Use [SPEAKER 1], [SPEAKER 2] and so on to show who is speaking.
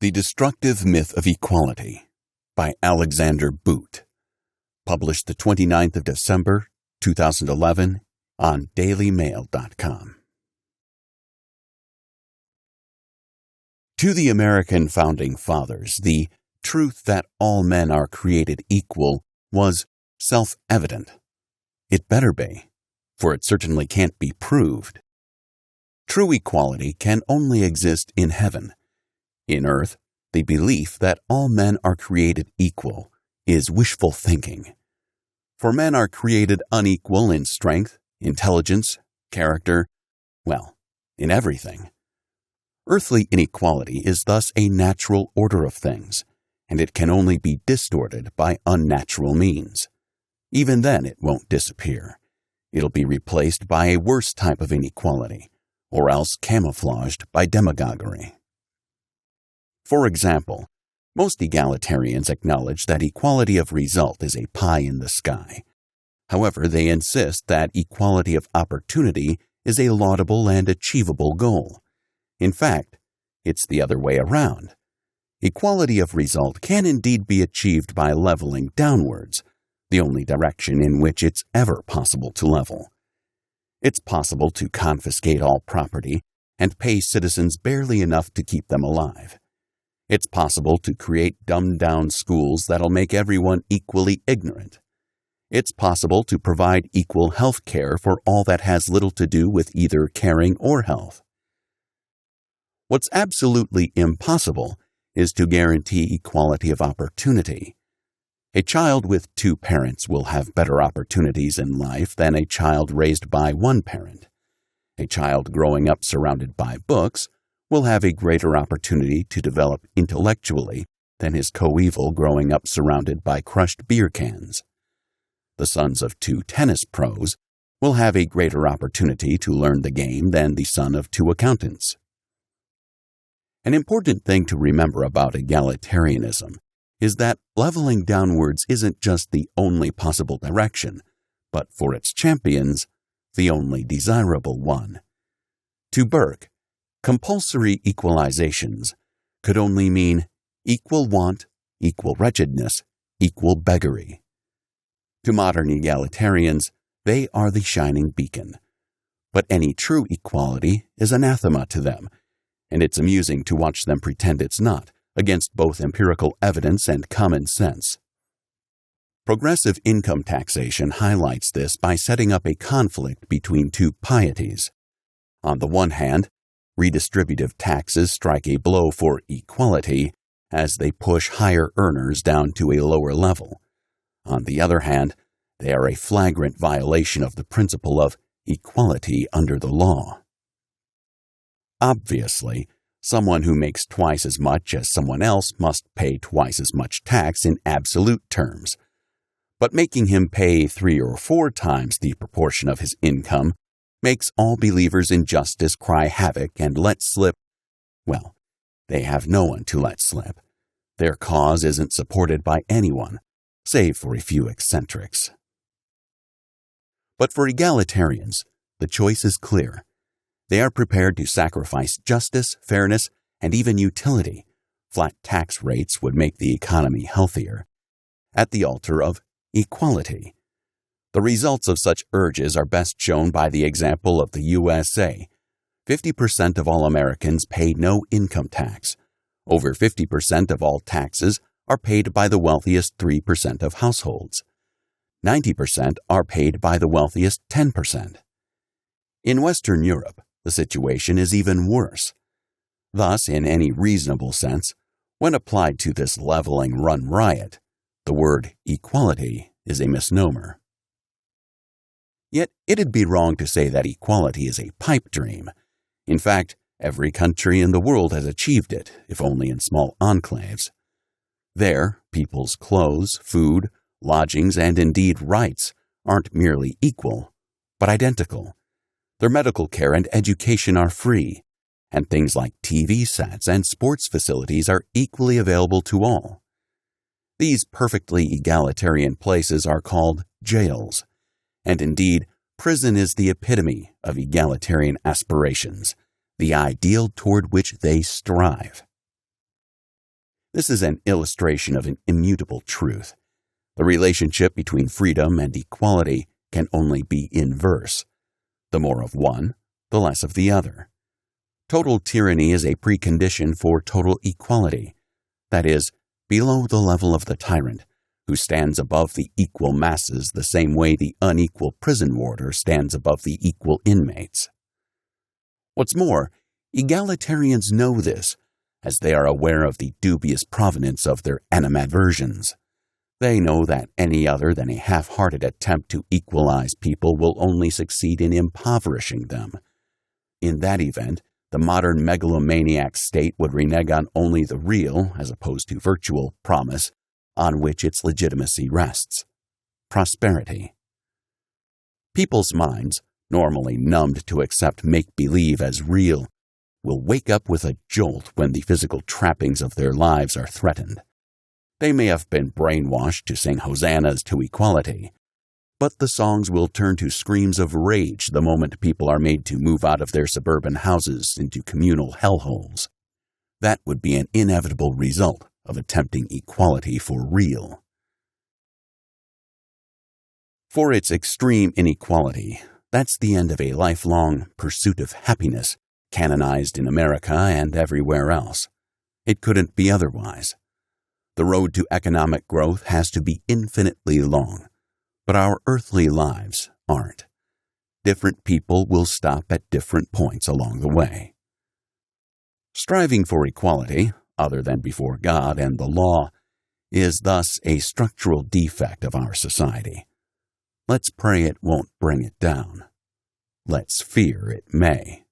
[SPEAKER 1] The Destructive Myth of Equality by Alexander Boot, published the 29th of December, 2011 on dailymail.com. To the American Founding Fathers, the truth that all men are created equal was self-evident. It better be, for it certainly can't be proved. True equality can only exist in heaven. In earth, the belief that all men are created equal is wishful thinking. For men are created unequal in strength, intelligence, character, well, in everything. Earthly inequality is thus a natural order of things, and it can only be distorted by unnatural means. Even then it won't disappear. It'll be replaced by a worse type of inequality, or else camouflaged by demagoguery. For example, most egalitarians acknowledge that equality of result is a pie in the sky. However, they insist that equality of opportunity is a laudable and achievable goal. In fact, it's the other way around. Equality of result can indeed be achieved by leveling downwards, the only direction in which it's ever possible to level. It's possible to confiscate all property and pay citizens barely enough to keep them alive. It's possible to create dumbed-down schools that'll make everyone equally ignorant. It's possible to provide equal health care for all that has little to do with either caring or health. What's absolutely impossible is to guarantee equality of opportunity. A child with two parents will have better opportunities in life than a child raised by one parent. A child growing up surrounded by books will have a greater opportunity to develop intellectually than his coeval growing up surrounded by crushed beer cans. The sons of two tennis pros will have a greater opportunity to learn the game than the son of two accountants. An important thing to remember about egalitarianism is that leveling downwards isn't just the only possible direction, but for its champions, the only desirable one. To Burke, compulsory equalizations could only mean equal want, equal wretchedness, equal beggary. To modern egalitarians, they are the shining beacon. But any true equality is anathema to them, and it's amusing to watch them pretend it's not, against both empirical evidence and common sense. Progressive income taxation highlights this by setting up a conflict between two pieties. On the one hand, redistributive taxes strike a blow for equality as they push higher earners down to a lower level. On the other hand, they are a flagrant violation of the principle of equality under the law. Obviously, someone who makes twice as much as someone else must pay twice as much tax in absolute terms. But making him pay 3 or 4 times the proportion of his income makes all believers in justice cry havoc and let slip, well, they have no one to let slip. Their cause isn't supported by anyone, save for a few eccentrics. But for egalitarians, the choice is clear. They are prepared to sacrifice justice, fairness, and even utility. Flat tax rates would make the economy healthier, at the altar of equality. The results of such urges are best shown by the example of the USA. 50% of all Americans pay no income tax. Over 50% of all taxes are paid by the wealthiest 3% of households. 90% are paid by the wealthiest 10%. In Western Europe, the situation is even worse. Thus, in any reasonable sense, when applied to this leveling run riot, the word equality is a misnomer. Yet it'd be wrong to say that equality is a pipe dream. In fact, every country in the world has achieved it, if only in small enclaves. There, people's clothes, food, lodgings, and indeed rights aren't merely equal, but identical. Their medical care and education are free, and things like TV sets and sports facilities are equally available to all. These perfectly egalitarian places are called jails, and indeed, prison is the epitome of egalitarian aspirations, the ideal toward which they strive. This is an illustration of an immutable truth. The relationship between freedom and equality can only be inverse. The more of one, the less of the other. Total tyranny is a precondition for total equality. That is, below the level of the tyrant, who stands above the equal masses the same way the unequal prison warder stands above the equal inmates. What's more, egalitarians know this, as they are aware of the dubious provenance of their animadversions. They know that any other than a half-hearted attempt to equalize people will only succeed in impoverishing them. In that event, the modern megalomaniac state would renege on only the real, as opposed to virtual, promise on which its legitimacy rests: prosperity. People's minds, normally numbed to accept make-believe as real, will wake up with a jolt when the physical trappings of their lives are threatened. They may have been brainwashed to sing hosannas to equality, but the songs will turn to screams of rage the moment people are made to move out of their suburban houses into communal hellholes. That would be an inevitable result of attempting equality for real. For its extreme inequality, that's the end of a lifelong pursuit of happiness canonized in America and everywhere else. It couldn't be otherwise. The road to economic growth has to be infinitely long, but our earthly lives aren't. Different people will stop at different points along the way. Striving for equality, other than before God and the law, is thus a structural defect of our society. Let's pray it won't bring it down. Let's fear it may.